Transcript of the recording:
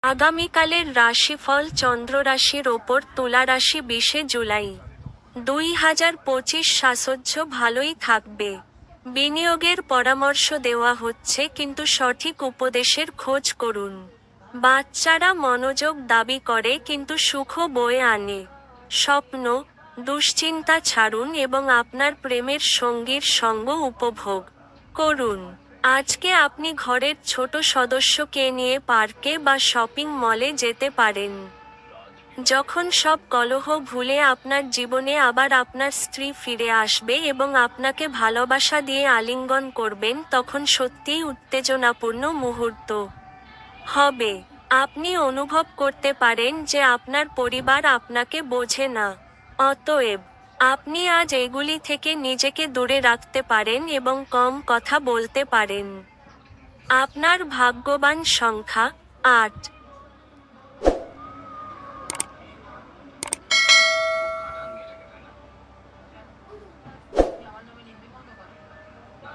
আগামীকালের রাশিফল চন্দ্র রাশির ওপর তুলা রাশি 20শে জুলাই 2025 সাজসজ্জ ভালোই থাকবে। বিনিয়োগের পরামর্শ দেওয়া হচ্ছে কিন্তু সঠিক উপদেশের খোঁজ করুন। বাচ্চারা মনোযোগ দাবি করে কিন্তু সুখ বয়ে আনে। স্বপ্ন, দুশ্চিন্তা ছাড়ুন এবং আপনার প্রেমের সঙ্গীর সঙ্গ উপভোগ করুন। আজকে আপনি ঘরের ছোট সদস্যকে নিয়ে পার্কে বা শপিং মলে যেতে পারেন। যখন সব কলহ ভুলে আপনার জীবনে আবার আপনার স্ত্রী ফিরে আসবে এবং আপনাকে ভালোবাসা দিয়ে আলিঙ্গন করবেন, তখন সত্যিই উত্তেজনাপূর্ণ মুহূর্ত হবে। আপনি অনুভব করতে পারেন যে আপনার পরিবার আপনাকে বোঝে না। অতএব আপনি আজ এগুলি থেকে নিজেকে দূরে রাখতে পারেন এবং কম কথা বলতে পারেন। আপনার ভাগ্যবান সংখ্যা 8।